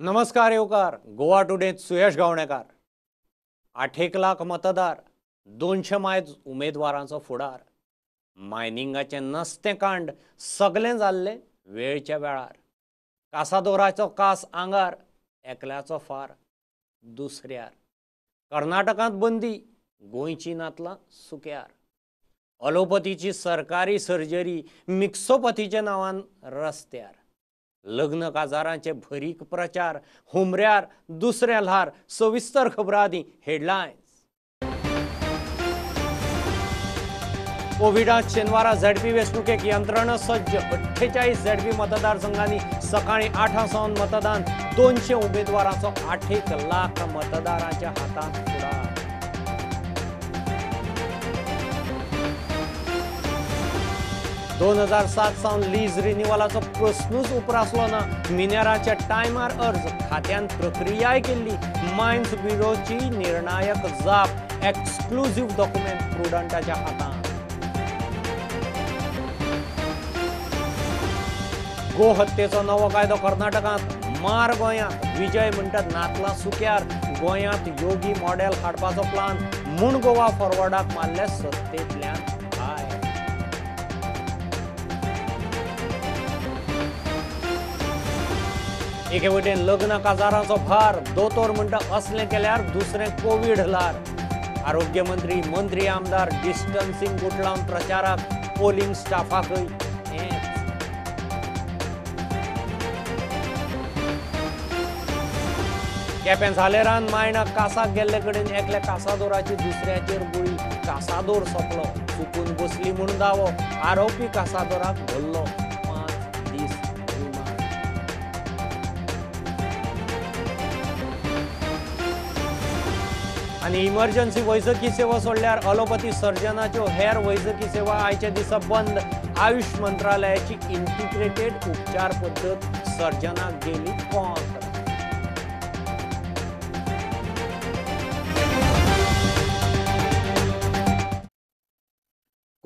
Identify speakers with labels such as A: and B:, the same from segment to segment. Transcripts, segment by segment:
A: नमस्कार येवकार. गोवा टुडेत सुयश गावणेकार. 8 लाख मतदार, 200 मायज उमेदवारांचो फुडार. मायनिंगाचे नसते कांड सगळे जाल्ले वेळच्या वेळार. कासादोराचो कास आंगार, एकल्याचो फार दुसऱ्यार. कर्नाटकांत बंदी, गोंयची नातलां सुक्यार. अलोपथीची सरकारी सर्जरी मिक्सोपथीच्या नांवान रस्त्यार. लग्न काजारांचे भरीक प्रचार, हुमऱ्यार दुसऱ्या ल्हार. सविस्तर खबरां आदी हेडलायन्स. कोविडांत शेनवारा झेडपी वेंचणुकेक यंत्रणा सज्ज. 48 झेडपी मतदारसंघांनी सकाळी 8 सावन मतदान. 200 उमेदवारांचो 8 लाख मतदारांच्या हातांत फुडार. 2007 सावन लीज रिन्युवलाचो प्रस्नूच उप्रासलो ना. मिनेराच्या टायमार अर्ज, खात्यान प्रक्रियाय केल्ली. मायन्स ब्युरोची निर्णायक जाप, एक्सक्लुझिव्ह डॉक्युमेंट प्रुडंटाच्या हातांत. गो हत्येचो नवो कायदो कर्नाटकांत. मार गोंयांत. विजय म्हणटात नातलां सुक्यार. गोंयांत योगी मॉडेल हाडपाचो प्लान. म्हूण गोवा फॉरवर्डाक मारले सत्तेंतल्यान भायर. एके वटेन लग्न काजारांचो भार. दोतोर म्हणटा असलें केल्यार दुसरें कोविड ल्हार. आरोग्य मंत्री आमदार डिस्टन्सिंग गुट लावन प्रचाराक. पोलिंग स्टाफाकय हेंच. केपें झालेरान मायणाक कासाक गेल्ले कडेन एकल्या कासादोराची दुसऱ्याचेर गुळी. कासादोर सोंपलो, चुकून बसली म्हूण दावो. आरोपी कासादोराक धरलो. 5 दीस रिमांड. आनी इमर्जन्सी वैजकी सेवा सोडल्यार अलोपथी सर्जनाच्यो हेर वैजकी सेवा आयच्या दिसा बंद. आयुष मंत्रालयाची इंटिग्रेटेड उपचार पद्दत सर्जनाक गेली कोंत.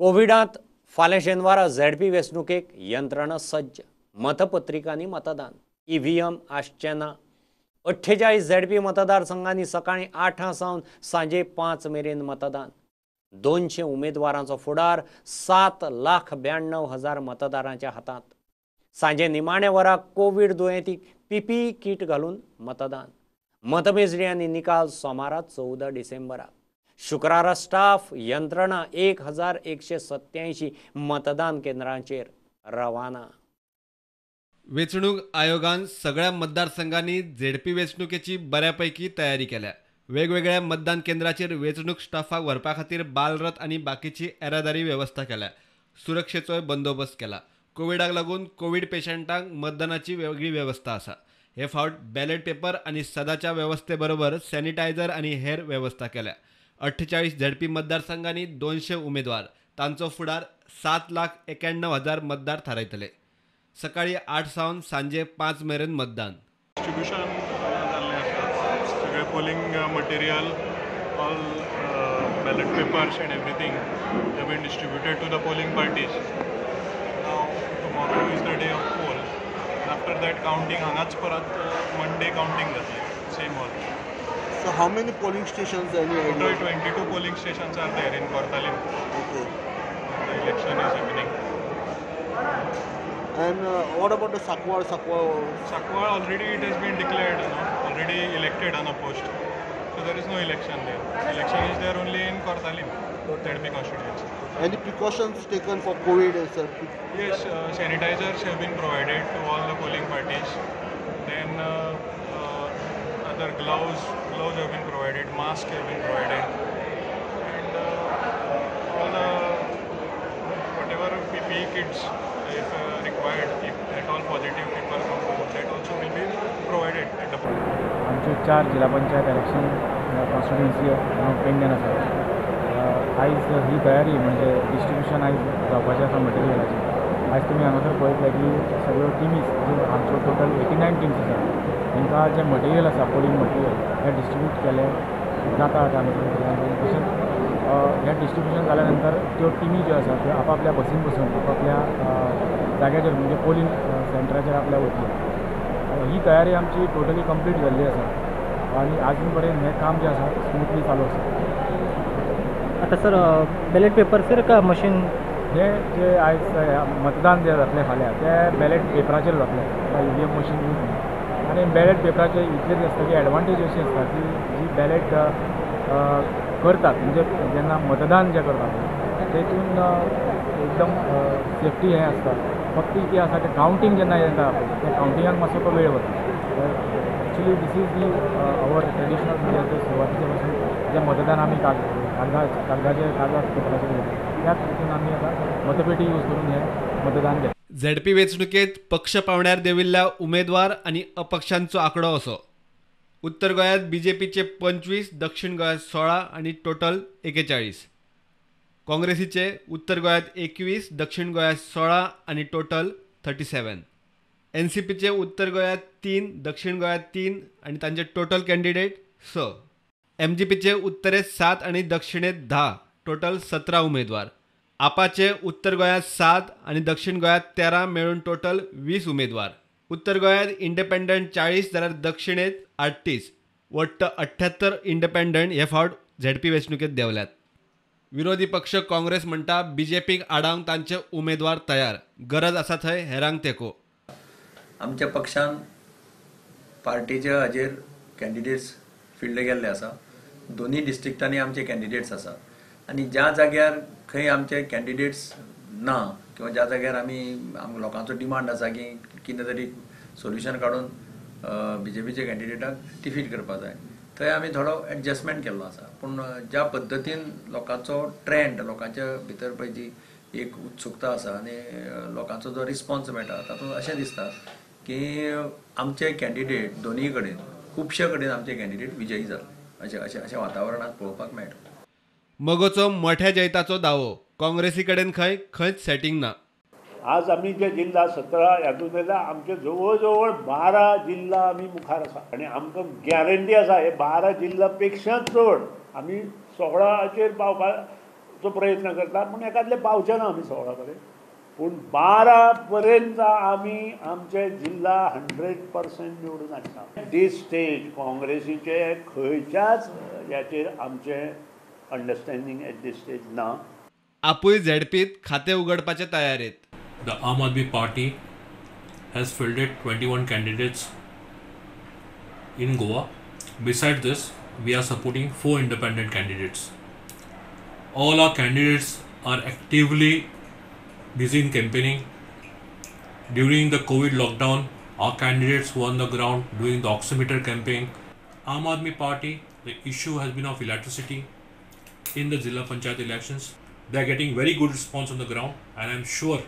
A: कोविडांत फाल्यां शेनवारा झेडपी वेंचणुकेक यंत्रणा सज्ज. मतपत्रिकांनी मतदान. ईव्हीएम आसचे ना. 48 झेडपी मतदारसंघांनी सकाळी 8 सावन सांजे 5 मेरेन मतदान. 200 उमेदवारांचो फुडार. 7,92,000 मतदारांच्या हातांत. सांजे निमाणे वराक कोविड दुयेंतीक PPE किट घालून मतदान. मतमेजणी आनी निकाल सोमारा 14 डिसेंबराक. शुक्रारा स्टाफ यंत्रणा 1187 मतदान केंद्रांचेर रवाना.
B: वेंचणूक आयोगान सगळ्या मतदारसंघांनी झेडपी वेंचणुकेची बऱ्यापैकी तयारी केल्या. वेगवेगळ्या मतदान केंद्राचेर वेंचणूक स्टाफाक व्हरपा खातीर बालरथ आनी बाकीची येरादारी वेवस्था केल्या. सुरक्षेचोय बंदोबस्त केला. कोविडाक लागून कोविड पेशंटांक मतदानाची वेगळी वेवस्था आसा. हे फावट बॅलेट पेपर आनी सदाच्या वेवस्थे बरोबर सॅनिटायझर आनी हेर वेवस्था केल्या. 48 झेडपी मतदारसंघांनी 200 उमेदवार. तांचो फुडार 7,91,000 मतदार थारायतले. सकाळी 8 सावन सांजे 5 मेरेन मतदान.
C: डिस्ट्रीब्युशन जाल्लें आसा. सगळे polling material, all ballot papers and everything have been distributed to the polling parties. Now tomorrow is the day of poll. After that counting हांगाच परत मंडे काउंटींग जातलें same hall.
D: So how many polling stations any idea?
C: Total 22 polling stations are there in Kortalim.
D: Okay.
C: The election is happening.
D: And what about the Sakwal?
C: Sakwal already it has been declared, already elected on a post. So there is no election there. Election is there only in Kortalim, ZP constituency.
D: Any precautions taken for COVID, sir?
C: Yes, sanitizers have been provided to all the polling parties. Then other gloves have been provided, masks have been provided, and all the whatever PPE kits if required, if at all positive people come to that also will be provided at the point.
E: आमचे 4 जिल्हा panchayat election constituency pending आसा. आयज ही तयारी म्हणजे distribution आयज जावपाचें आसा मटेरियलाची. आयज तुमी हांगासर पळयतले की सगळ्यो टिमीज ज्यो आमच्यो टोटल 89 टिम्स आसा तांकां जें मटेरियल आसा पोलिंग मटेरियल हें डिस्ट्रिब्यूट केलें जाता तशेंच हें डिस्ट्रिब्युशन जाल्या नंतर त्यो टिमी ज्यो आसा त्यो आपापल्या बसीन बसून आपापल्या जाग्याचेर म्हणजे पोलिंग सेंटराचेर आपल्या वतल्यो. ही तयारी आमची टोटली कंप्लीट जाल्ली आसा आनी आजून पर्यंत हें काम जें आसा स्मुथली चालू आसा.
F: आता सर बॅलेट पेपरचेर का मशीन
E: हे जे आयज मतदान जें जातलें फाल्यां तें बॅलेट पेपराचेर जातलें, EVM मशीन यूज न्ही. आनी बॅलेट पेपराचेर इतलेंच आसता की एडवांटेज अशी आसता की जी बॅलेट करतात म्हणजे जेन्ना मतदान जें करतात तेतून एकदम सेफ्टी हें आसता. फक्त कितें आसा तें कावंटींग जेन्ना येता त्या कावंटिंगाक मातसो तो वेळ वता. Actually this is the our traditional म्हणजे सुरवातीचे पासून जें मतदान आमी कागदाचे कागद पेपराचेर घेता त्याच हितून आमी आतां मतपेटी यूज करून हें मतदान घेता.
B: झेडपी वेंचणुकेत पक्ष पावण्यार देविल्ल्या उमेदवार आणि अपक्षांचो आंकडो असो. उत्तर गोंयांत BJPचे 25, दक्षिण गोंयांत 16 आणि टोटल 41. काँग्रेसीचे उत्तर गोंयांत 21, दक्षिण गोंयांत 16 आणि टोटल 37. NCPचे उत्तर गोंयांत 3, दक्षिण गोंयांत 3 आणि तांचे टोटल कॅन्डिडेट 6. MGPचे उत्तरेत 7 आणि दक्षिणेत 10, टोटल 17 उमेदवार. आपाचे उत्तर गोंयांत 7 आणि दक्षिण गोंयांत 13 मेळून टोटल 20 उमेदवार. उत्तर गोंयांत इंडिपेंडंट 40 जाल्यार दक्षिणेत 38. वट्ट 78 इंडिपेंडंट हे फावट झेडपी वेंचणुकेत देंवल्यात. विरोधी पक्ष काँग्रेस म्हणटा BJPक आडावंक तांचे उमेदवार तयार, गरज आसा थंय हेरांक तेंको.
G: आमच्या पक्षान पार्टीच्या हाजेर कॅन्डिडेट्स फिल्ड गेल्ले आसा. दोन्ही डिस्ट्रिक्टांनी आमचे कॅन्डिडेट्स आसा आनी ज्या जाग्यार खंय आमचे कॅन्डिडेट्स ना किंवा ज्या जाग्यार आमी लोकांचो डिमांड आसा की कितें तरी सोल्युशन काडून BJPचे कॅन्डिडेटाक डिफीट करपा जाय थंय आमी थोडो एडजस्टमेंट केल्लो आसा. पूण ज्या पद्दतीन लोकांचो ट्रेंड लोकांच्या भितर पळय जी एक उत्सुकता आसा आनी लोकांचो जो रिस्पॉन्स मेळटा तातूंत अशें दिसता की आमचे कॅन्डिडेट दोनीय कडेन खुबशे कडेन आमचे कॅन्डिडेट विजयी जाले अशें वातावरणात पळोवपाक मेळटा.
B: मगोचो मोठ्या जैताचो दावो. काँग्रेसी कडेन खंयच सेटिंग ना.
H: आज आमी जे जिल्हा 17 हातूंत येता आमचे जवळ जवळ 12 जिल्हा आमी मुखार आसा आनी आमकां गॅरंटी आसा हे 12 जिल्हा पेक्षा चड आमी 16चेर पावपाचो प्रयत्न करता पूण एकातले पावचे ना आमी 16 कडेन. पूण 12 पर्यंत आमी आमचे जिल्हा 100% निवडून हाडटा. दीस स्टेज काँग्रेसीचे खंयच्याच ह्याचेर आमचे अंडरस्टँडींग एट दीस स्टेज ना.
B: आपूय झेडपीत खातें उगडपाचे तयारेत.
I: The Aam Aadmi Party has fielded 21 candidates in Goa. Besides this, we are supporting 4 independent candidates. All our candidates are actively busy in campaigning. During the COVID lockdown, our candidates were on the ground doing the oximeter campaign. Aam Aadmi Party, the issue has been of electricity in the Zilla Panchayat elections. They are getting very good response on the ground and I am sure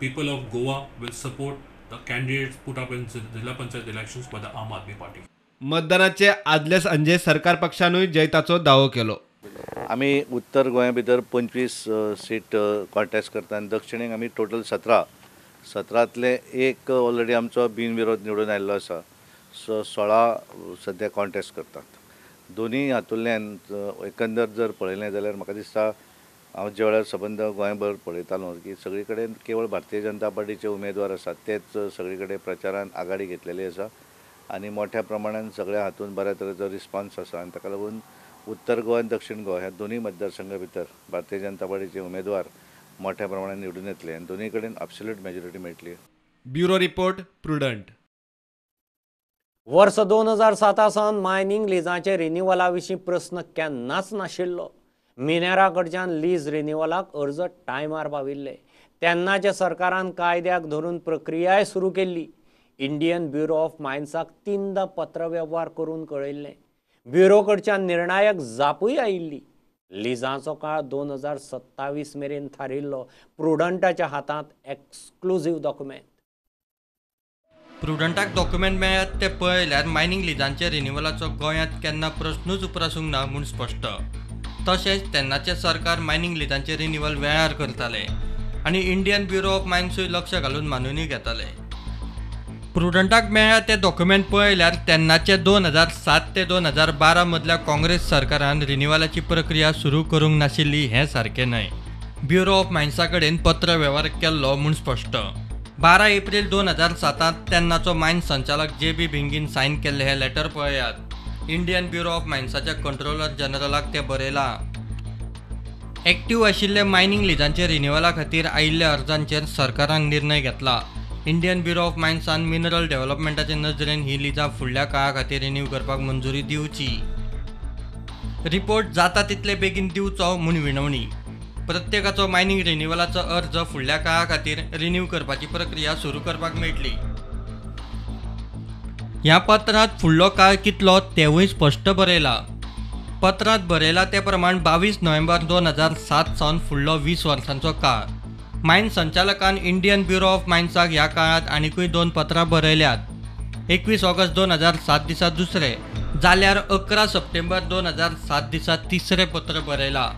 I: people of Goa will support the candidates put up in Zilla Panchayat elections by the Aam Aadmi Party.
B: मतदानाचे आदले सांजे सरकार पक्षानूय जैताचो दावो केलो.
J: आमी उत्तर गोंया भितर 25 सीट कॉन्टेस्ट करता आनी दक्षिणेक आमी टोटल 17तले एक ऑलरेडी आमचो बिनविरोध निवडून आयिल्लो आसा. सो 16 सद्या कॉन्टेस्ट करतात. दोनी हातूंतल्यान एकंदर जर पळयलें जाल्यार म्हाका दिसता हांव ज्या वेळार सबंद गोंयभर पळयतालो की सगळे कडेन केवळ भारतीय जनता पार्टीचे उमेदवार आसात तेच सगळे कडेन प्रचारान आघाडी घेतलेली आसा आनी मोठ्या प्रमाणान सगळ्या हातूंत बऱ्या तरेचो रिस्पॉन्स आसा आनी ताका लागून उत्तर गोवा आनी दक्षिण गोवा ह्या दोनूय मतदारसंघा भितर भारतीय जनता पार्टीचे उमेदवार मोठ्या प्रमाणान निवडून येतले आनी दोनूय कडेन एब्सोल्यूट मेजॉरिटी मेळटली.
B: Bureau report prudent.
A: वर्स 2007 सावन मायनिंग लिजांचे रिन्युवला विशीं प्रस्न केन्नाच नाशिल्लो. मिनेरा कडच्यान लीज रिन्युवलाक अर्ज टायमार पाविल्ले तेन्नाच्या सरकारान कायद्याक धरून प्रक्रियाय सुरू केल्ली. इंडियन ब्युरो ऑफ मायन्साक 3दा पत्रव्यवहार करून कळयल्लें. ब्युरो कडच्यान निर्णायक जापूय आयिल्ली. लिजांचो काळ 2027 मेरेन थारिल्लो. प्रुडंटाच्या हातांत एक्सक्लुझीव डॉक्युमेंट.
F: प्रुडंटाक डॉक्युमेंट मेळ्ळ्यात ते पळयल्यार मायनिंग लिजांचे रिन्युवलाचो गोंयांत केन्ना प्रस्नूच उप्रासूंक ना म्हूण स्पश्ट. तशेंच तेन्नाचे सरकार मायनिंग लिजांचे रिन्युवल वेळार करताले आनी इंडियन ब्युरो ऑफ मायन्सूय लक्ष घालून मानूनय घेताले. प्रुडंटाक मेळ्ळ्या ते डॉक्युमेंट पळयल्यार तेन्नाचे 2007 ते 2012 मदल्या काँग्रेस सरकारान रिन्युवलाची प्रक्रिया सुरू करूंक नाशिल्ली हें सारकें न्हय. ब्युरो ऑफ मायन्सा कडेन पत्र वेव्हार केल्लो म्हूण स्पश्ट. 12 एप्रिल 2007 तेन्नाचो मायन्स संचालक JB भिंगीन सायन केल्ले हे लेटर पळयात. इंडियन ब्युरो ऑफ मायन्साच्या कंट्रोलर जनरलाक ते बरयलां. एक्टिव्ह आशिल्ले मायनिंग लिजांचे रिन्युवला खातीर आयिल्ल्या अर्जांचेर सरकारान निर्णय घेतला. इंडियन ब्युरो ऑफ मायन्सान मिनरल डेव्हलपमेंटाचे नजरेन ही लिजां फुडल्या काळा खातीर रिन्यू करपाक मंजुरी दिवची. रिपोर्ट जाता तितले बेगीन दिवचो म्हूण विनवणी. प्रत्येकाचो मायनिंग रिन्युवलाचो अर्ज फुडल्या काळा खातीर रिन्यू करपाची प्रक्रिया सुरू करपाक मेळटली. ह्या पत्रांत फुडलो काळ कितलो तेवूय स्पश्ट बरयला. पत्रांत बरयला ते प्रमाण 22 नोव्हेंबर 2007 सावन फुडलो 20 वर्सांचो काळ. मायन्स संचालकान इंडियन ब्युरो ऑफ मायन्साक ह्या काळात आनीकूय 2 पत्रां बरयल्यात. 21 ऑगस्ट 2007 दिसा दुसरे, जाल्यार 11 सप्टेंबर 2007 दिसा तिसरे पत्र बरयला.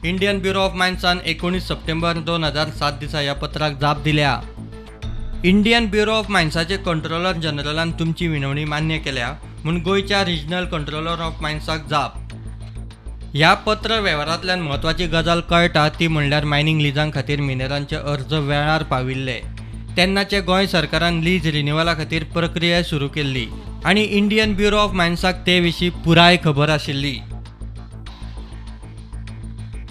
F: इंडियन ब्युरो ऑफ मायन्सान 19 सप्टेंबर 2007 दिसा ह्या पत्राक जाप दिल्या. इंडियन ब्युरो ऑफ मायन्साचे कंट्रोलर जनरलान तुमची विनवणी मान्य केल्या म्हूण गोंयच्या रिजनल कंट्रोलर ऑफ मायन्साक जाप. ह्या पत्र वेव्हारांतल्यान म्हत्वाची गजाल कळटा ती म्हणल्यार मायनिंग लिजां खातीर मिनेरांचे अर्ज वेळार पाविल्ले. तेन्नाचे गोंय सरकारान लीज रिन्युवला खातीर प्रक्रिया सुरू केल्ली आनी इंडियन ब्युरो ऑफ मायन्साक ते विशीं पुराय खबर आशिल्ली.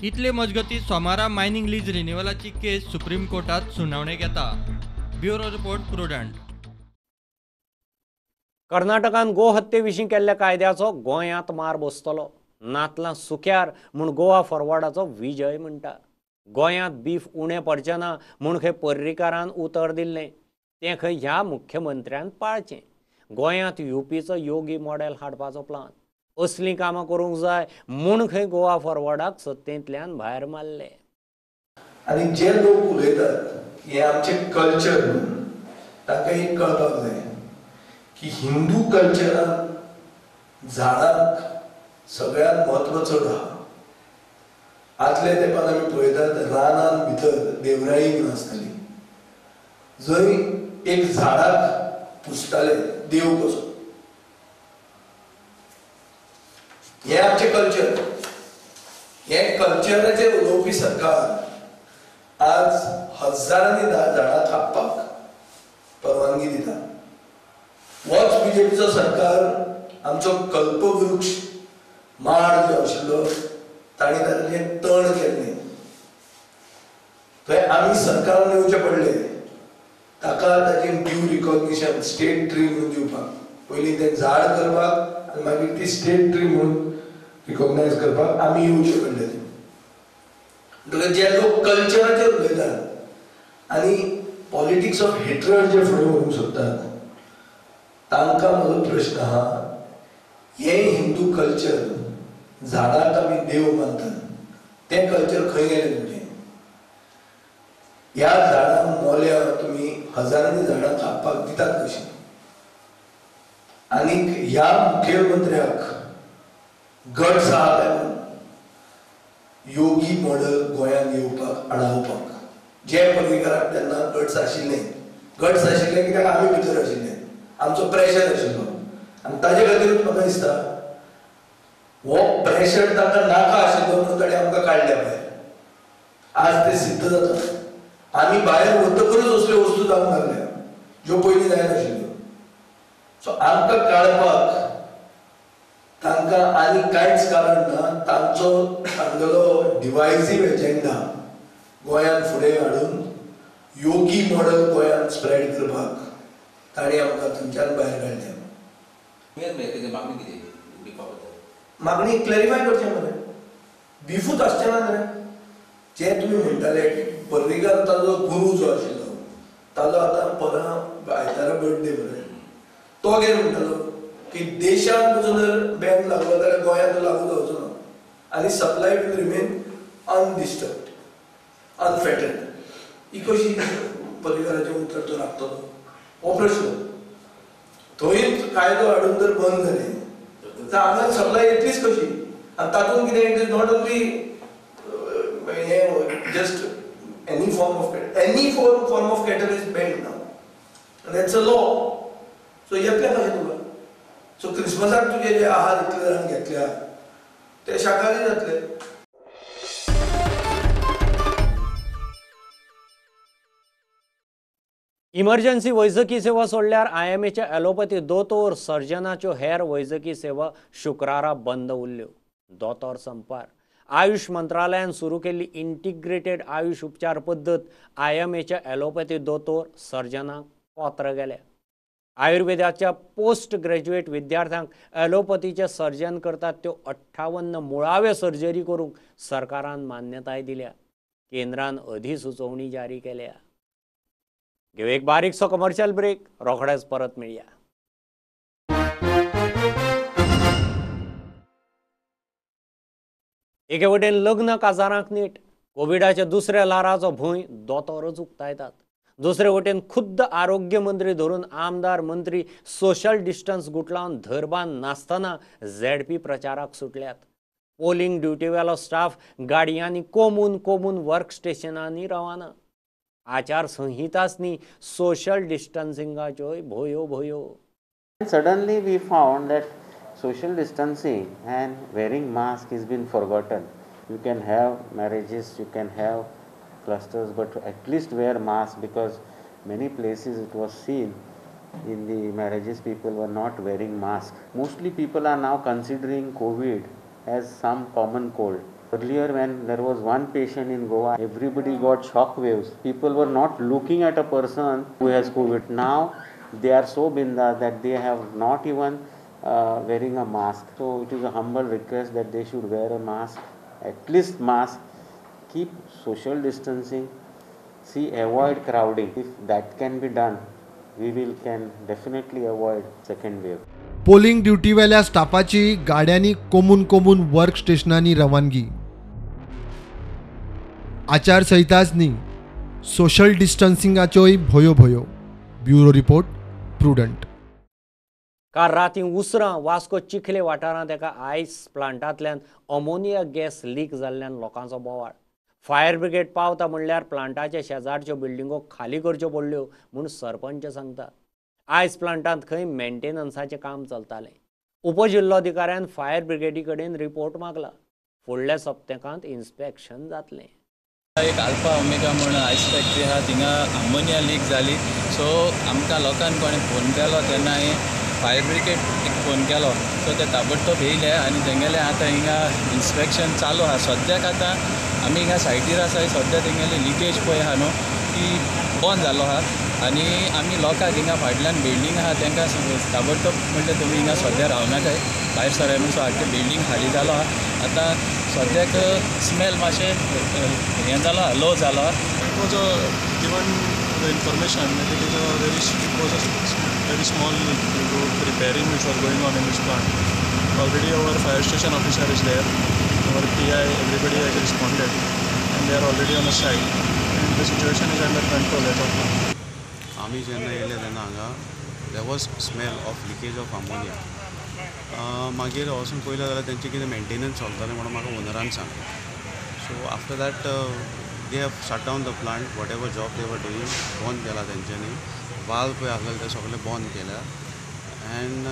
F: इतले मजगतीं सोमारा मायनिंग लीज रिन्युवलाची केस सुप्रीम कोर्टात सुनावणेक येता. Bureau report Prudent.
A: कर्नाटकान गो हत्ये विशीं केल्ल्या कायद्याचो गोंयांत मार बसतलो. नातलां सुक्यार म्हूण गोवा फॉरवर्डाचो विजय म्हणटा. गोंयांत बीफ उणें पडचें ना म्हूण खंय पर्रीकारान उतर दिल्लें तें खंय ह्या मुख्यमंत्र्यान पाळचें. गोंयांत UPचो योगी मॉडेल हाडपाचो प्लान. असलीं कामां करूंक जाय म्हूण खंय गोवा फॉरवर्डाक सत्तेंतल्यान भायर मारले.
K: आनी जे लोक उलयतात हे आमचे कल्चर म्हणून ताका एक कळपाक जाय की हिंदू कल्चरान झाडांक सगळ्यात म्हत्व चड आहा. आदले तेंपान आमी पळयतात रानान भितर देवराई म्हणून आसताली, जंय एक झाडाक पुजताले देव कसो. हे आमचे कल्चर. हे कल्चराचेर उलोवपी सरकार आज हजारांनी झाडां कापपाक परवानगी दिता. होच BJPचो सरकार आमचो कल्पवृक्ष माड जो आशिल्लो ताणी ताचे तण केल्ले. थंय आमी सरकारान येवचे पडले ताका ताचे ड्यू रिकॉग्निशन स्टेट ट्री म्हणून दिवपाक. पयलीं तें झाड करपाक आनी मागीर ती स्टेट ट्री म्हणून रिकॉग्नायज करपाक आमी येवचे पडले. म्हणटकीर जे लोक कल्चराचेर उलयतात आनी पॉलिटिक्स ऑफ हेट्रड जे फुडें व्हरूंक सोदतात तांकां म्हजो प्रश्न आहा, हे हिंदू कल्चर झाडाक आमी देव मानतात तें कल्चर खंय गेलें तुमचें? ह्या झाडांक मोल्या तुमी हजारांनी झाडां कापपाक दितात कशी? आनीक ह्या मुखेलमंत्र्याक गट्स आहा काय म्हणून योगी मॉडेल गोंयांत येवपाक आडावपाक? जे पर्रीकाराक तेन्ना गट्स आशिल्ले कित्याक आमी भितर आशिल्ले, आमचो प्रेशर आशिल्लो आनी ताजे खातीरूच म्हाका दिसता हो प्रेशर ताका नाका आशिल्लो म्हणून ताणें आमकां काडल्या भायर. आज ते सिद्ध जाता. आमी भायर वतकूच असल्यो वस्तू जावंक लागल्या ज्यो पयलीं जायनाशिल्ल्यो. सो आमकां काडपाक तांकां आनी कांयच कारण ना. तांगेलो डिवायझीव एजेंडा गोंयांत फुडें हाडून योगी मॉडेल गोंयांत स्प्रेड करपाक ताणें आमकां थंयच्यान भायर काडल्या. मागणी क्लॅरिफाय करचें मरे. बिफूच आसचें ना रे. जे तुमी म्हणटाले की पर्रीकार ताजो गुरू जो आशिल्लो ताजो आतां परवा आयतारा बर्थडे मरे, तो कितें म्हणटालो की देशांत जर बॅन लागलो जाल्यार गोंयांत लागू जावचो ना आनी supply will remain undisturbed, unfettered. ही कशी पर्रीकाराचें उतर तो लागतलो? हो प्रश्न. थंयच कायदो हाडून जर बंद जालें तर हांगा सप्लाय येतलीच कशी? आनी तातूंत कितें it is not only just any form of cattle is banned now and that's a law. So येतले कशें तुका? सो क्रिसमसाक तुजे जे आहार इतले जाण घेतल्या ते शाकाहारी जातले.
A: इमर्जन्सी वैजकी सेवा सोडल्यार IMAच्या ॲलोपॅथी दोतोर सर्जनाच्यो हेर वैजकी सेवा शुक्रारा बंद उरल्यो. दोतोर संपार आयुष मंत्रालयान सुरू केल्ली इंटिग्रेटेड आयुष उपचार पद्दत IMAच्या ॲलोपॅथी दोतोर सर्जनांक पात्र गेल्या. आयुर्वेदाच्या पोस्ट ग्रॅज्युएट विद्यार्थ्यांक ॲलोपॅथीचे सर्जन करतात त्यो 58 मुळाव्यो सर्जरी करूंक सरकारान मान्यताय दिल्या. केंद्रान अधिसुचोवणी जारी केल्या. घेऊ एक बारीकसो कमर्शियल ब्रेक, रोखडेच परत मेळया. एके वटेन लग्न काजारांक नीट, कोविडाच्या दुसऱ्या लाराचो भंय दोतोरच उक्तायतात. दुसरे वटेन खुद्द आरोग्य मंत्री धरून आमदार मंत्री सोशल डिस्टन्स गुटलावन धरबान नासतना ZP प्रचाराक सुटल्यात. पोलिंग ड्युटीवेलो स्टाफ गाडयांनी कोमून वर्क स्टेशनांनी रवाना. आचारसंहिताच न्ही, सोशल डिस्टन्सिंगाच्योय भयो.
L: Suddenly we found that social distancing and wearing mask has been forgotten. You can have marriages, you can have clusters, but at least wear mask, because many places it was seen in the marriages people were not wearing mask. Mostly people are now considering COVID as some common cold. Earlier when there was one patient in Goa, everybody got shock waves. People were not looking at a person who has COVID. Now they are so bindas that they have not even wearing a mask. So it is a humble request that they should wear a mask, at least mask. Keep social distancing. See, avoid crowding. If that can be done, we can definitely avoid second wave.
B: Polling ड्युटीवेल्या स्टाफाची गाड्यांनी कोमून work स्टेशनांनी रवानगी. आचारसंहिताच न्ही, social डिस्टन्सिंगाच्योय भयो. Bureau report, prudent.
A: काल राती उसरां वास्को चिखले वाठारांत एका आयस प्लांटांतल्यान अमोनिया गॅस लीक जाल्ल्यान लोकांचो बोवाळ. फायर ब्रिगेड पावता म्हणल्यार प्लांटाचे शेजारच्यो बिल्डिंगो खाली करच्यो पडल्यो म्हूण सरपंच सांगतात. आयस प्लांटांत खंय मेंटेनन्साचें काम चलतालें. उपजिल्लोधिकाऱ्यान फायर ब्रिगेडी कडेन रिपोर्ट मागला. फुडल्या सप्तकांत इन्स्पेक्शन जातलें.
M: एक अल्फा ओमेगा म्हणून आयस फॅक्टरी आहा, थिंगा आमोनिया लीक जाली. सो आमकां लोकांनी कोणें फोन केलो तेन्ना फायर ब्रिगेड फोन केलो. सो ते ताबडतोब येयले आनी तेंगेले आतां हिंगा इन्स्पेक्शन चालू आहा. सद्याक आतां आमी हिंगा सायटीर आसा, सद्या तेंगेली लिकेज पळय आहा न्हू ती बंद जालो आहा. आनी आमी लोकांक हिंगा फाटल्यान बिल्डींग आहा तांकां ताबडतोब म्हणलें तुमी हिंगा सद्या रावनाकाय, भायर सराय म्हणून. सो आख्खें बिल्डींग खाली जालो आहा. आतां सद्याक स्मेल मातशें हें जालो आहा, लो जालो आहा.
C: was given the information that it is a very small repairing which was going on in this plant. Already our fire station officer is there, our PI, everybody has responded and they are already on the site and the situation is under control as of now.
N: आम्ही जेन्ना येयले तेन्ना हांगा there was smell of leakage of ammonia. मागीर वचून पळयलें जाल्यार तेंचे कितें मेंटेनन्स चलतालें म्हणून म्हाका ओनरान सांगलें. So after that they have shut down the plant, whatever job they were doing बंद केला तेंच्यांनी. वाल्व पळय आसलेले ते सगळे बंद केल्या and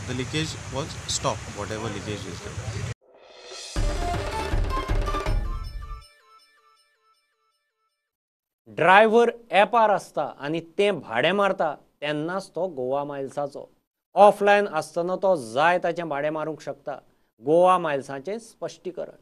N: the leakage was stopped, whatever leakage is there.
A: Driver ॲपार आसता आनी तें भाडें मारता तेन्नाच तो गोवा मायल्साचो. ऑफलायन आसतना तो जाय ताचें भाडें मारूंक शकता. गोवा मायल्साचें स्पश्टीकरण.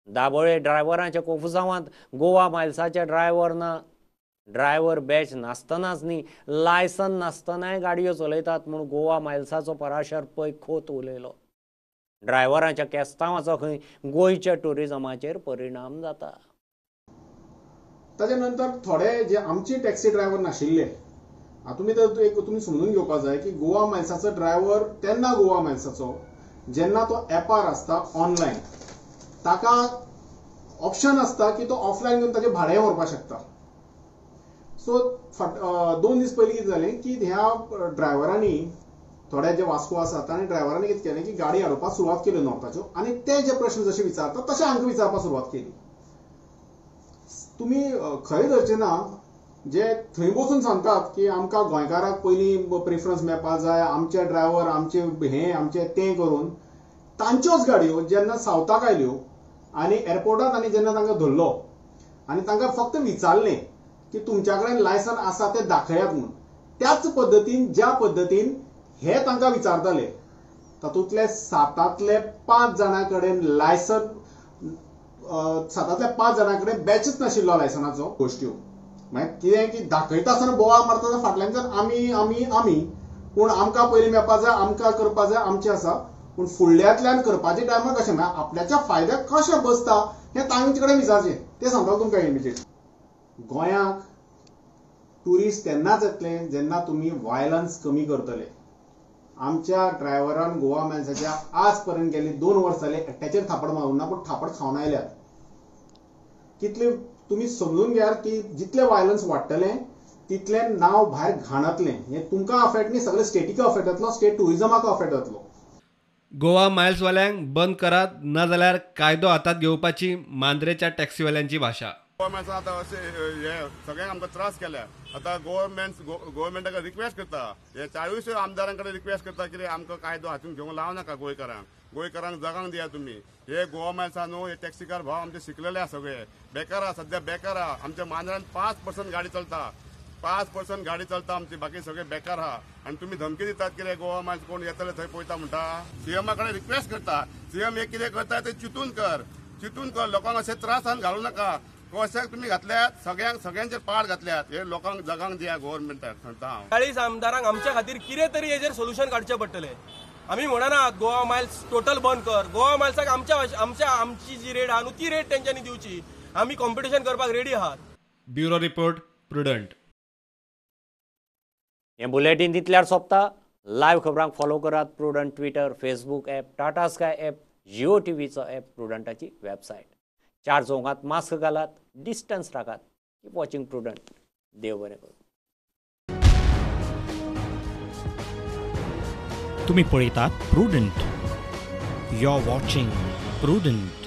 A: दाबोळे ड्रायव्हरांच्या कोफुसांवांत गोवा मायल्साचे ड्रायव्हर बॅच नासतनाच न्ही, लायसन नासतनाय गाडयो चलयतात म्हूण गोवा मायल्साचो पराशर पै खोत उलयलो. ड्रायव्हरांच्या केस्तांवाचो खंय गोंयच्या टुरिजमाचेर परिणाम जाता.
O: ताजे नंतर थोडे जे आमचे टॅक्सी ड्रायव्हर नाशिल्ले, तुम्ही समजून घेवपाक जाय की गोवा मायल्साचो ड्रायव्हर तेन्ना गोवा मायल्साचो जेन्ना तो ॲपार आसता ऑनलायन. ताका ऑप्शन आसता की तो ऑफलायन घेवन ताचें भाडें व्हरपाक शकता. सो 2 दीस पयलीं कितें जालें की ह्या ड्रायव्हरांनी थोडे जे वास्को आसात तांणी ड्रायव्हरांनी कितें केलें की गाडी हाडोवपाक सुरवात केली नॉर्थाच्यो आनी ते जे प्रश्न जशे विचारतात तशें आमकां विचारपाक सुरवात केली. तुमी खंय धरचे ना जे थंय बसून सांगतात की आमकां गोंयकाराक पयलीं प्रिफरन्स मेळपाक जाय, आमचे ड्रायव्हर आमचे तें करून तांच्योच गाडयो जेन्ना सावथाक आयल्यो आनी एअरपोर्टात आनी जेन्ना तांकां धरलो आनी तांकां फक्त विचारलें की तुमच्या कडेन लायसन आसा ते दाखयात म्हणून. त्याच पद्दतीन ज्या पद्दतीन हे तांकां विचारताले तातूंतले 7तले 5 जाणां कडेन लायसन 7तल्या 5 जाणां कडेन बॅचच नाशिल्लो लायसनाचो गोश्ट्यो. मागीर कितें की दाखयता आसतना बोवाळ मारता फाटल्यानच्यान आमी पूण आमकां पयलीं मेळपा जाय, आमकां करपा जाय, आमचें आसा. पूण फुडल्यांतल्यान करपाच्या टायमार कशें म्हळ्यार आपल्याच्या फायद्याक कशें बसता हें तांचे कडेन विचारचें. तें सांगता तुमकां इमिजिएट. गोंयांक ट्युरिस्ट तेन्नाच येतले जेन्ना तुमी वायलन्स कमी करतले. आमच्या ड्रायव्हरान गोवा मायल्साच्या आज पर्यंत गेली 2 वर्सां जाली एकट्याचेर थापड मारूं ना, पूण थापड खावन आयल्यात. कितले तुमी समजून घेयात की जितले वायलन्स वाडटले तितले नांव भायर घाणतलें. हें तुमकां अफेक्ट न्ही, सगळे स्टेटीक अफेक्ट जातलो, स्टेट ट्युरिजमाक अफेक्ट जातलो.
B: गोवा मायल्सवाल्यांक बंद करात, न जाल्यार कायदो हातात घेवपाची मांद्रेच्या टॅक्सीवाल्यांची भाशा.
P: गोवरमेंटान आतां अशें हे सगळ्यांक आमकां त्रास केल्या. आतां गोवरमेंटाक रिक्वेस्ट करता, हे 40 आमदारां कडेन रिक्वेस्ट करता कितें आमकां कायदो हातूंत घेवंक लाव नाका गोंयकारांक जगांक दिया तुमी. हे गोवा मायल्सा न्हू, हे टॅक्सीकार भाव आमचे शिकलेले आहा, सगळे बेकार आहा, सध्या बेकार आहा. आमच्या मांद्रान 5% गाडी चलता, 5% गाडी चलता आमची, बाकी सगळे बेकार आहा. आनी तुमी धमकी दितात कितें गोवा मायल्स कोण येतले थंय पळयता म्हणटा. सीएमा कडेन रिक्वेस्ट करता, सीएम हे कितें करता ते चिंतून कर, लोकांक अशे त्रासान घालूं नाका. कशें तुमी घातल्यात, सगळ्यांचेर पाड घातल्यात. हे लोकांक जगांक दिया गव्हर्नमेंटाक सांगता हांव.
Q: 40 आमदारांक आमच्या खातीर कितें तरी हेजेर सोल्युशन काडचें पडटलें. आमी म्हणना गोवा मायल्स टोटल बंद कर. गोवा मायल्साक आमची जी रेट आहा न्हू ती रेट तेंच्यांनी दिवची. आमी कॉम्पिटिशन करपाक रेडी आहात.
B: Bureau report, Prudent.
A: हे बुलेटिन तितल्यार सोंपता. लायव्ह खबरांक फॉलो करात Prudent Twitter, Facebook app, Tata Sky app, Jio टीव्हीचो ॲप, प्रुडंटाची वेबसायट. 4 चौकांत मास्क घालात, डिस्टन्स राखात. Keep watching Prudent. देव बरें करूं.
R: तुम्ही पळयतात प्रुडंट. You are watching prudent.